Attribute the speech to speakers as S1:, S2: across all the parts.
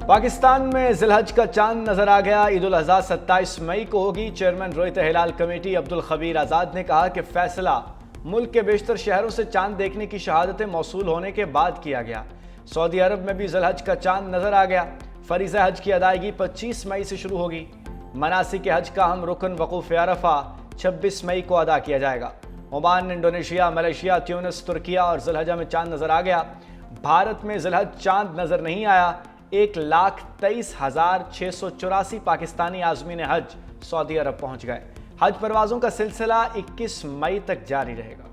S1: पाकिस्तान में जिलहज का चांद नजर आ गया। ईद उल अज़हा 27 मई को होगी। चेयरमैन रोहित हिलाल कमेटी अब्दुल खबीर आज़ाद ने कहा कि फैसला मुल्क के बेशतर शहरों से चांद देखने की शहादतें मौसूल होने के बाद किया गया। सऊदी अरब में भी जिलहज का चांद नजर आ गया। फरीज़ा हज की अदायगी 25 मई से शुरू होगी। मनासिक हज का अहम रुकन वक़ूफ़ अरफा 26 मई को अदा किया जाएगा। Oman, Indonesia, Malaysia, Tunis, Türkiye और जिलहजा में चांद नजर आ गया। भारत में जिलहज चांद नजर नहीं आया। 1,23,684 पाकिस्तानी आज़मीन हज सऊदी अरब पहुंच गए। हज परवाजों का सिलसिला 21 मई तक जारी रहेगा।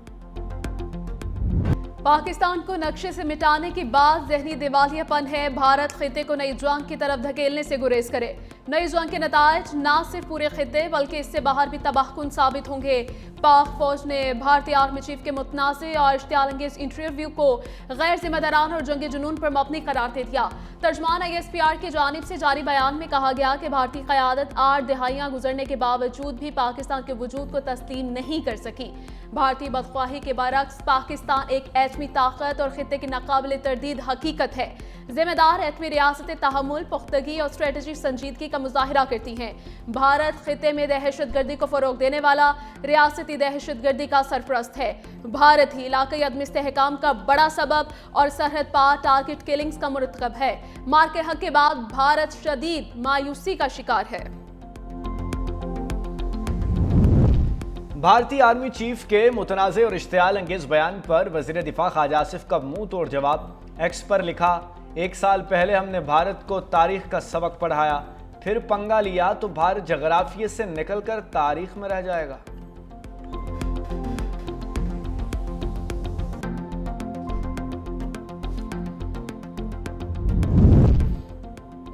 S2: पाकिस्तान को नक्शे से मिटाने की बात जहनी दिवालियापन है। भारत खिते को नई जंग की तरफ धकेलने से गुरेज करे। नई जंग के नतायज न सिर्फ पूरे खिते बल्कि इससे बाहर भी तबाहकुन साबित होंगे। पाक फौज ने भारतीय आर्मी चीफ के मुतनाज़ और इश्तियाल अंगेज इंटरव्यू को गैर जिम्मेदाराना और जंगी जुनून पर मबनी करार दे दिया। तर्जमान ISPR की जानिब से जारी बयान में कहा गया कि भारतीय क़यादत 8 दिहाइयाँ गुजरने के बावजूद भी पाकिस्तान के वजूद को तस्लीम नहीं कर सकी। भारतीय बदख्वाही के बरक्स पाकिस्तान एक एटमी ताकत और खिते की नाकाबिल तरदीद हकीकत है। जिम्मेदार एटमी रियासतें तहम्मुल, पुख्तगी और स्ट्रेटजिक संजीदगी का मुजाहिरा करती हैं। भारत खिते में दहशतगर्दी को फरोग देने वाला रियासती दहशतगर्दी का सरपरस्त है। भारत ही इलाकाई अदम इस्तेहकाम का बड़ा सबब और सरहद पार टारगेट किलिंग्स का मुरतकब है। मार के हक के बाद भारत शदीद मायूसी का शिकार है।
S1: भारतीय आर्मी चीफ के मुतनाज़े और इश्तियाल अंगेज बयान पर वज़ीर दिफा ख्वाजा आसिफ का मुंह तोड़ जवाब। एक्स पर लिखा, 1 साल पहले हमने भारत को तारीख का सबक पढ़ाया, फिर पंगा लिया तो भारत जगराफिये से निकलकर तारीख में रह जाएगा।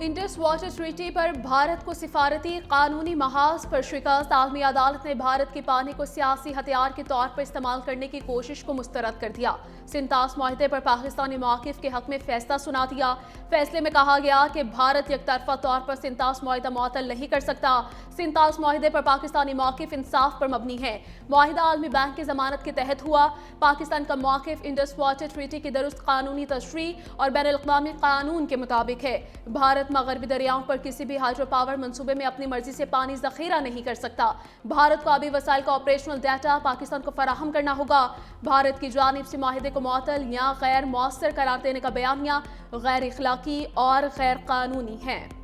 S2: इंडस वाटर ट्रीटी पर भारत को सिफारती कानूनी महाज पर शिकस्त। आलमी अदालत ने भारत के पानी को सियासी हथियार के तौर पर इस्तेमाल करने की कोशिश को मुस्तरद कर दिया। सिंतास माहिदे पर पाकिस्तानी मौक़िफ़ के हक में फैसला सुना दिया। फैसले में कहा गया कि भारत एकतरफा तौर पर सिंतास माहिदा मुअत्तल नहीं कर सकता। सिंतास माहिदे पर पाकिस्तानी मौक़िफ़ इंसाफ पर मबनी है। माहिदा आलमी बैंक की जमानत के तहत हुआ। पाकिस्तान का मौक़िफ़ इंडस वाटर ट्रीटी की दुरुस्त कानूनी तशरीह और बैनुल-अक़वामी कानून के मुताबिक है। भारत मगरबी दरियाओं पर किसी भी हाइड्रो पावर मंसूबे में अपनी मर्जी से पानी जखीरा नहीं कर सकता। भारत को आबी वसाइल का ऑपरेशनल डाटा पाकिस्तान को फराहम करना होगा। भारत की जानिब से माहिदे को मुअत्तल या गैर मौसर करार देने का बयानिया गैर इखलाकी और गैर कानूनी है।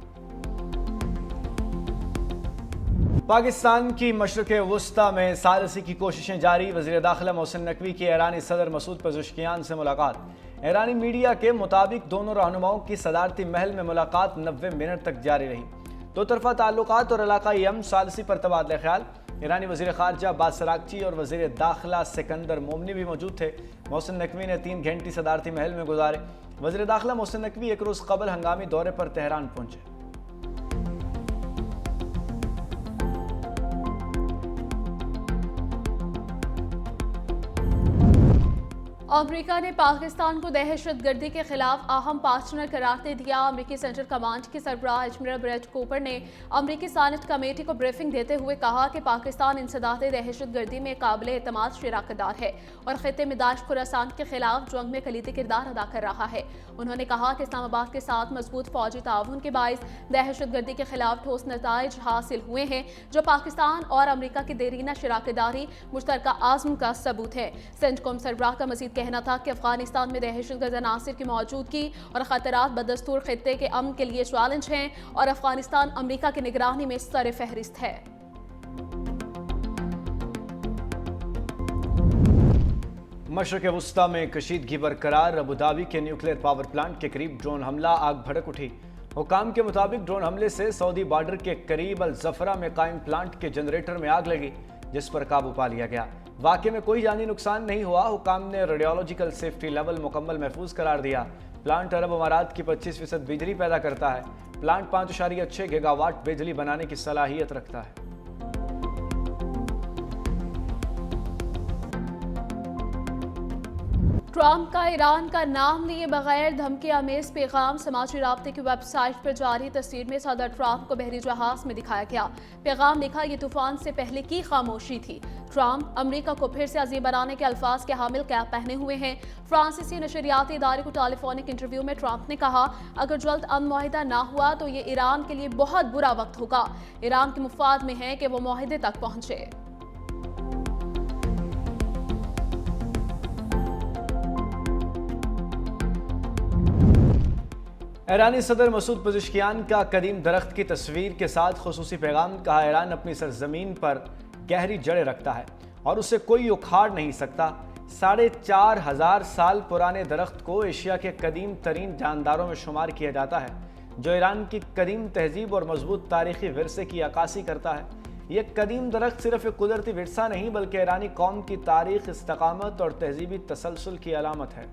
S1: पाकिस्तान की मशरक़े वुस्ता में सालसी की कोशिशें जारी। वज़ीर दाखिला मोहसिन नकवी की ईरानी सदर मसूद पेज़ेश्कियान से मुलाकात। ईरानी मीडिया के मुताबिक दोनों रहनुमाओं की सदारती महल में मुलाकात 90 मिनट तक जारी रही। दो तरफा ताल्लुकात और इलाकाई अमन सालसी पर तबादला ख्याल। ईरानी वज़ीर ख़ारजा अब्बास अराग़ची और वज़ीर दाखिला सिकंदर मोमनी भी मौजूद थे। मोहसिन नकवी ने 3 घंटे सदारती महल में गुजारे। वज़ीर दाखिला मोहसिन नकवी एक रोज़ कबल हंगामी दौरे पर तेहरान पहुंचे।
S2: अमेरिका ने पाकिस्तान को दहशतगर्दी के खिलाफ अहम पार्टनर करार दे दिया। अमेरिकी सेंट्रल कमांड के सरबराह एडमिरल ब्रेट कूपर ने अमेरिकी सीनेट कमेटी को ब्रीफिंग देते हुए कहा कि पाकिस्तान इंसदाद दहशतगर्दी में काबिल एतमाद शराकतदार है और खिते में दाइश खुरासान के खिलाफ जंग में कलीदी किरदार अदा कर रहा है। उन्होंने कहा कि इस्लामाबाद के साथ मजबूत फौजी ताउन के बायस दहशतगर्दी के खिलाफ ठोस नताइज हासिल हुए हैं, जो पाकिस्तान और अमेरिका की देरीना शराकतदारी मुश्तरका आज़म का सबूत है। सेंटकॉम सरबराह का मजीद कहना था कि अफगानिस्तान में दहशतगर्द अनासिर की मौजूदगी और खतरात बदस्तूर खित्ते के अमन के लिए चैलेंज हैं और अफगानिस्तान अमेरिका की निगरानी में सर फहरिस्त है।
S1: मशरक़ वुस्ता में कशीदगी बरकरार। अबूधाबी के न्यूक्लियर पावर प्लांट के करीब ड्रोन हमला, आग भड़क उठी। हुकाम के मुताबिक ड्रोन हमले से सऊदी बॉर्डर के करीब अल जफरा में कायम प्लांट के जनरेटर में आग लगी, जिस पर काबू पा लिया गया। वाक़े में कोई जानी नुकसान नहीं हुआ। हुकाम ने रेडियोलॉजिकल सेफ्टी लेवल मुकम्मल महफूज करार दिया। प्लांट अरब अमारात की 25% बिजली पैदा करता है। प्लांट 5.6 गीगावाट बिजली बनाने की सलाहियत रखता है।
S2: ट्रंप का ईरान का नाम लिए बगैर धमकी आमेज पैगाम समाजी राब्ते की वेबसाइट पर जारी तस्वीर में सदर ट्रंप को बहरी जहाज में दिखाया गया। पैगाम लिखा, ये तूफान से पहले की खामोशी थी। ट्रंप अमेरिका को फिर से अजीब बनाने के अल्फाज के हामिल कैप पहने हुए हैं। फ्रांसीसी नशरियाती इदारे को टेलीफोनिक इंटरव्यू में ट्रंप ने कहा, अगर जल्द अमन मुआहिदा ना हुआ तो ये ईरान के लिए बहुत बुरा वक्त होगा। ईरान के मुफाद में है कि वो मुआहिदे तक पहुंचे।
S1: ईरानी सदर मसूद पज़ेश्कियान का कदीम दरख्त की तस्वीर के साथ खुसूसी पैगाम। कहा, ईरान अपनी सरजमीन पर गहरी जड़ें रखता है और उसे कोई उखाड़ नहीं सकता। 4,500 साल पुराने दरख्त को एशिया के कदीम तरीन जानदारों में शुमार किया जाता है, जो ईरान की कदीम तहजीब और मजबूत तारीखी विरसे की अक्कासी करता है। यह कदीम दरख्त सिर्फ एक कुदरती विरसा नहीं बल्कि ईरानी कौम की तारीख, इस्तकामत और तहजीबी तसलसल की अलामत है।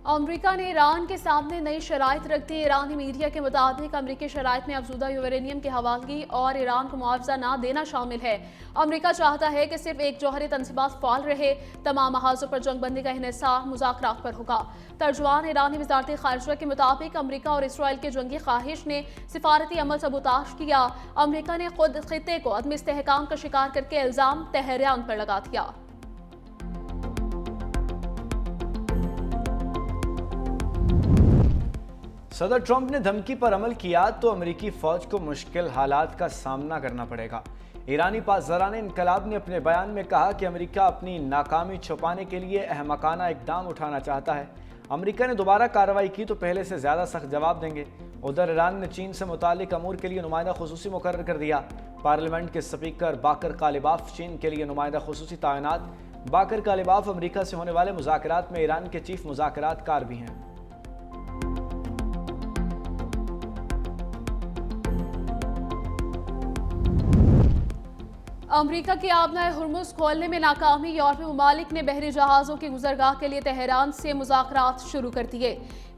S2: अमेरिका ने ईरान के सामने नई शराइत रख दी। ईरानी मीडिया के मुताबिक अमेरिकी शराइत में अफजूदा यूरेनियम की हवालगी और ईरान को मुआवजा ना देना शामिल है। अमेरिका चाहता है कि सिर्फ एक जौहरी तनसीबात फाल रहे। तमाम महाजों पर जंगबंदी का इन्हिसार मुज़ाकरात पर होगा। तर्जुमान ईरानी वज़ारत ख़ारिजा के मुताबिक अमेरिका और इसराइल की जंगी ख्वाहिश ने सिफारती अमल सबूताश किया। अमेरिका ने खुद खित्ते को अदम इस्तेहकाम का शिकार करके इल्ज़ाम तेहरान पर लगा दिया।
S1: सदर ट्रंप ने धमकी पर अमल किया तो अमेरिकी फौज को मुश्किल हालात का सामना करना पड़ेगा। ईरानी पासदाराने इनकलाब ने अपने बयान में कहा कि अमेरिका अपनी नाकामी छुपाने के लिए अहमकाना इकदाम उठाना चाहता है। अमेरिका ने दोबारा कार्रवाई की तो पहले से ज़्यादा सख्त जवाब देंगे। उधर ईरान ने चीन से मुतालिक अमूर के लिए नुमाइंदा खुसूसी मुकर्रर कर दिया। पार्लियामेंट के स्पीकर बाकर कालिबाफ चीन के लिए नुमाइंदा खुसूसी तैनात। बाकर कालिबाफ अमेरिका से होने वाले मुज़ाकरात में ईरान के चीफ मुज़ाकरातकार भी हैं।
S2: अमेरिका की आबनाए हुर्मुज़ खोलने में नाकामी। यूरोपीय ममालिक ने बहरी जहाज़ों की गुजरगाह के लिए तेहरान से मुज़ाकरात शुरू कर दिए।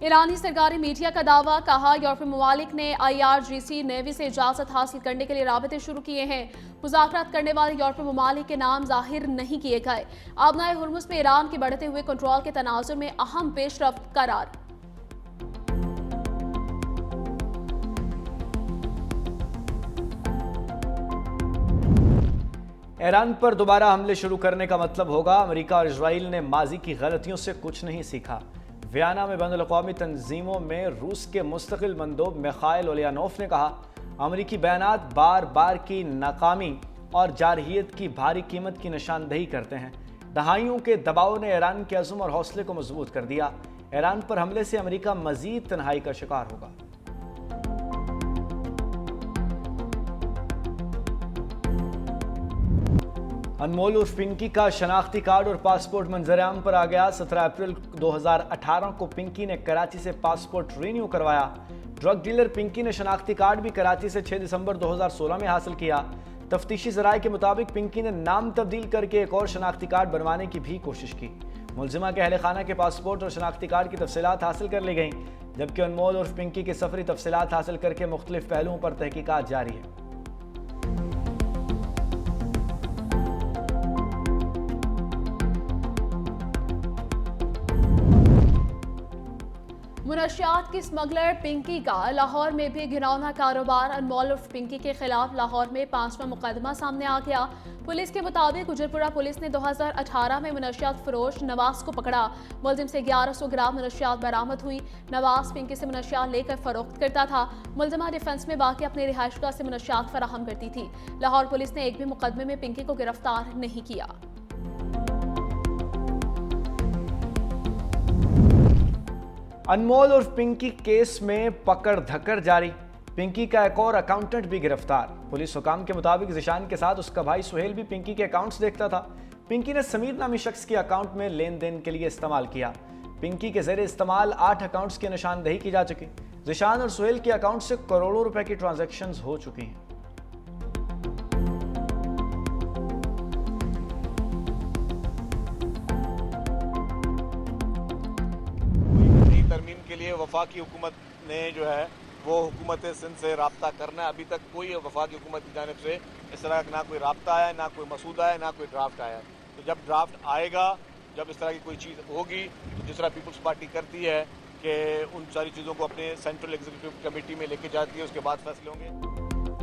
S2: ईरानी सरकारी मीडिया का दावा, कहा यूरोपीय ममालिक ने IRGC नेवी से इजाज़त हासिल करने के लिए राबते शुरू किए हैं। मुज़ाकरात करने वाले यूरोपीय ममालिक के नाम जाहिर नहीं किए गए। आबनाए हुर्मुज़ में ईरान के बढ़ते हुए कंट्रोल के तनाजुर में अहम पेशरफ्त करार।
S1: ईरान पर दोबारा हमले शुरू करने का मतलब होगा अमेरिका और इजराइल ने माजी की गलतियों से कुछ नहीं सीखा। वियना में बैनुल-अक़वामी तंजीमों में रूस के मुस्तकिल मंदूब मिखाइल ओलियानोफ ने कहा, अमेरिकी बयानात बार बार की नाकामी और जारहियत की भारी कीमत की निशानदही करते हैं। दहाइयों के दबाव ने ईरान के अज़्म और हौसले को मजबूत कर दिया। ईरान पर हमले से अमेरिका मजीद तन्हाई का शिकार होगा। अनमोल उर्फ पिंकी का शनाख्ती कार्ड और पासपोर्ट मंजर-ए-आम पर आ गया। 17 अप्रैल 2018 को पिंकी ने कराची से पासपोर्ट रिन्यू करवाया। ड्रग डीलर पिंकी ने शनाख्ती कार्ड भी कराची से 6 दिसंबर 2016 में हासिल किया। तफ्तीशी ज़राए के मुताबिक पिंकी ने नाम तब्दील करके एक और शनाख्ती कार्ड बनवाने की भी कोशिश की। मुलजिमा के अहले खाना के पासपोर्ट और शनाख्ती कार्ड की तफसीलात हासिल कर ली गई, जबकि अनमोल उर्फ पिंकी की सफरी तफसीलात हासिल करके मुख्तलिफ पहलुओं पर तहकीकात जारी है।
S2: मुनशियात की स्मगलर पिंकी का लाहौर में भी घिनौना कारोबार। अनमोल उर्फ पिंकी के खिलाफ लाहौर में 5वां मुकदमा सामने आ गया। पुलिस के मुताबिक उजरपुरा पुलिस ने 2018 में मुनशियात फरोश नवाज को पकड़ा। मुलजिम से 1100 ग्राम मुनशियात बरामद हुई। नवाज पिंकी से मुनशियात लेकर फरोख्त करता था। मुलजिमा डिफेंस में वाक़ अपनी रिहाइशगाह से मुनशियात फराहम करती थी। लाहौर पुलिस ने एक भी मुकदमे में पिंकी को गिरफ्तार नहीं किया।
S1: अनमोल उर्फ पिंकी केस में पकड़ धक्कर जारी। पिंकी का एक और अकाउंटेंट भी गिरफ्तार। पुलिस हुकाम के मुताबिक ज़िशान के साथ उसका भाई सुहेल भी पिंकी के अकाउंट्स देखता था। पिंकी ने समीर नामी शख्स के अकाउंट में लेन देन के लिए इस्तेमाल किया। पिंकी के ज़रिए इस्तेमाल 8 अकाउंट्स की निशानदही की जा चुकी। ज़िशान और सुहेल के अकाउंट से करोड़ों रुपए की ट्रांजैक्शंस हो चुकी हैं।
S3: तरमीम के लिए वफाकी हुकूमत ने जो है वो हुकूमत सिंध से रब्ता करना है। अभी तक कोई वफाकी हुकूमत की जानिब से इस तरह का ना कोई रब्ता आया, ना कोई मसूदा है, ना कोई ड्राफ्ट आया। तो जब ड्राफ्ट आएगा, जब इस तरह की कोई चीज़ होगी, तो जिस तरह पीपल्स पार्टी करती है कि उन सारी चीज़ों को अपने सेंट्रल एग्जीक्यूटिव कमेटी में लेके जाती है, उसके बाद फैसले होंगे।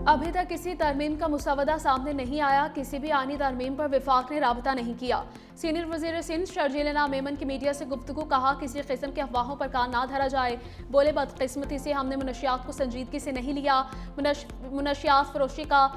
S2: अभी तक किसी तरमीम का मुसवदा सामने नहीं आया। किसी भी आनी तरमीम पर विफाक ने राबता नहीं किया। सीनियर वजीर सिंध शर्जील नाम मेमन की मीडिया से गुफ्तगू, कहा किसी किस्म के अफवाहों पर कान ना धरा जाए। बोले बदकिस्मती से हमने मुनशियात को संजीदगी से नहीं लिया। मुनशियात फरोशी का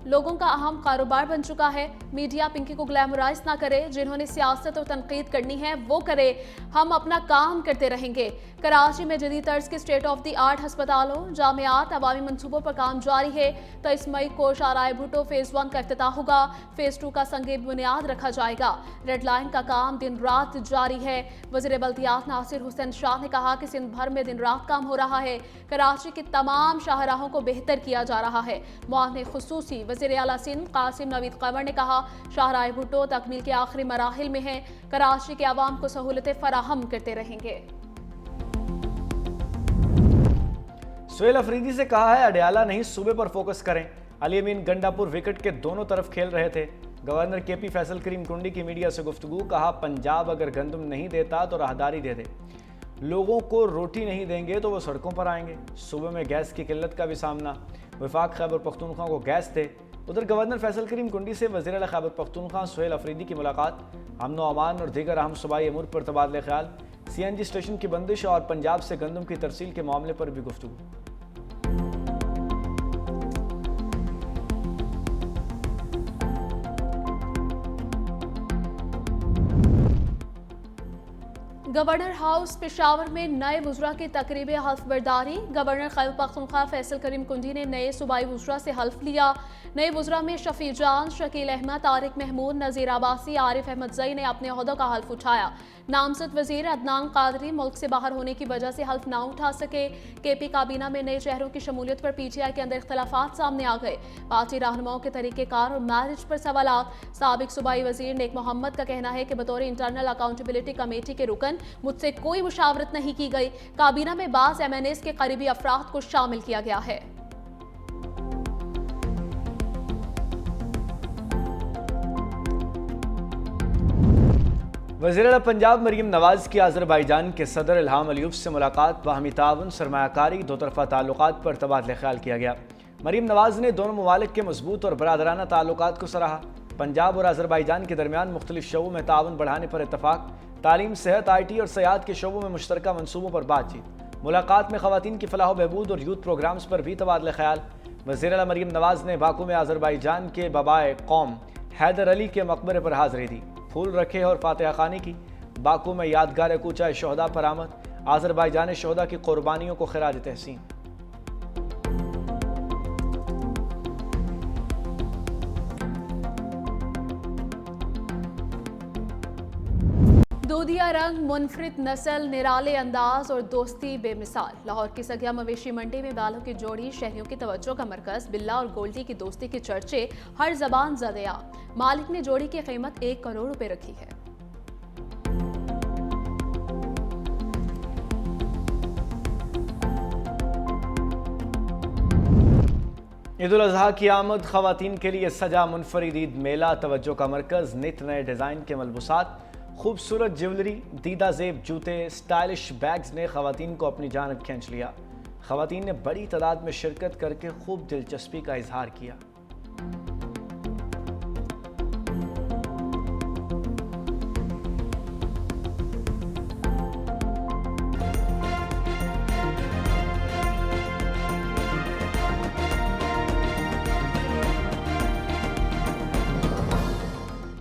S2: लोगों का अहम कारोबार बन चुका है। मीडिया पिंकी को ग्लैमराइज ना करे। जिन्होंने सियासत और तनकीद करनी है वो करे। हम अपना काम करते रहेंगे। कराची में जदीद तर्ज के स्टेट ऑफ द आर्ट हस्पतालों, जामियात, अवामी मनसूबों पर काम जारी है। 23 मई को शाहराह भुट्टो फेज़ 1 का इफ्तिताह होगा। फेज़ 2 का संगे बुनियाद रखा जाएगा। रेड लाइन का काम दिन रात जारी है। वज़ीर बल्दियात नासिर हुसैन शाह ने कहा कि सिंध भर में दिन रात काम हो रहा है। कराची की तमाम शाहराहों को बेहतर किया जा रहा है। मुआवने खुसूसी वज़ीर आला सिंध कासिम नवीद कंवर ने कहा, शाहराह भुट्टो तकमील के आखिरी मराहिल में है। कराची के आवाम को सहूलतें फराहम करते रहेंगे।
S1: सुहेल अफरीदी से कहा है अडयाला नहीं सूबे पर फोकस करें। अली अमीन गंडापुर विकेट के दोनों तरफ खेल रहे थे। गवर्नर केपी फैसल करीम कुंडी की मीडिया से गुफ्तगू, कहा पंजाब अगर गंदम नहीं देता तो राहदारी दे दे। लोगों को रोटी नहीं देंगे तो वो सड़कों पर आएंगे। सूबे में गैस की किल्लत का भी सामना। वफाक खैबर पख्तूनख्वा को गैस थे। उधर गवर्नर फैसल करीम कुंडी से वज़ीर आला खैबर पख्तूनख्वा सुहेल अफरीदी की मुलाकात। अमन व अमान और दीगर अहम सूबाई अमूर पर तबादले ख्याल। CNG स्टेशन की बंदिश और पंजाब से गंदम की तरसील के मामले पर भी गुफ्तगू।
S2: गवर्नर हाउस पेशावर में नए वुज़रा की तकरीब हल्फ बर्दारी। गवर्नर खैबर पख्तूनख्वा फैसल करीम कुंडी ने नए सूबाई वुज़रा से हल्फ लिया। नए वुज़रा में शफी जान, शकील अहमद, तारिक महमूद, नज़ीर अब्बासी, आरिफ अहमद जई ने अपने ओहदों का हल्फ उठाया। नामजद वज़ीर अदनान कादरी मुल्क से बाहर होने की वजह से हल्फ ना उठा सके। KP काबीना में नए चेहरों की शमूलियत पर PTI के अंदर इख्तलाफात सामने आ गए। पार्टी रहनुमाओं के तरीक़ेकार और मैरिज पर सवालात। साबिक सूबाई वज़ीर नेक मोहम्मद का कहना है कि बतौर इंटरनल अकाउंटेबिलिटी कमेटी के रुकन मुझसे कोई मुशावरत नहीं की गई। काबीना में बाज़ MNAs के करीबी अफराद को शामिल किया गया है।
S1: वज़ीर पंजाब मरीम नवाज की अज़रबैजान के सदर इल्हाम अलीयूब से मुलाकात। बाहमी ताउन, सरमायाकारी, दो तरफ़ा ताल्लुकात पर तबादले ख्याल किया गया। मरीम नवाज ने दोनों ममालिक के मजबूत और बरादराना ताल्लुकात को सराहा। पंजाब और अज़रबैजान के दरमियान मुख्तलिफ शोबों में ताउन बढ़ाने पर इत्तफाक। तालीम, सेहत, IT और सयाहत के शोबों में मुश्तरका मनसूबों पर बातचीत। मुलाकात में ख़वातीन की फलाह बहबूद और यूथ प्रोग्राम्स पर भी तबादले ख्याल। वज़ीर आला मरीम नवाज ने बाकू में अज़रबैजान के बाबाए कौम हैदर अली के मकबरे पर हाज़िरी दी, फूल रखे और फातिहा खानी की। बाकू में यादगार कूचा शहदा पर आमद। अज़रबैजान शहदा की कुर्बानियों को खिराज तहसीन।
S2: दूधिया रंग, मुनफरिद नस्ल, निराले अंदाज और दोस्ती बेमिसाल। लाहौर की सगिया मवेशी मंडी में बालों की जोड़ी शहरियों की तवज्जो का मरकज। बिल्ला और गोल्डी की दोस्ती के चर्चे हर जबान ज़दिया। मालिक ने जोड़ी की कीमत 1 करोड़ रुपए रखी है।
S1: ईद उल अज़हा की आमद, ख़वातीन के लिए सजा मुनफरिद ईद मेला तवज्जो का मरकज़। नित नए डिज़ाइन के मलबूसात, खूबसूरत ज्वेलरी, दीदा जेब, जूते, स्टाइलिश बैग्स ने ख़वातीन को अपनी जानब खींच लिया। ख़वातीन ने बड़ी तादाद में शिरकत करके खूब दिलचस्पी का इजहार किया।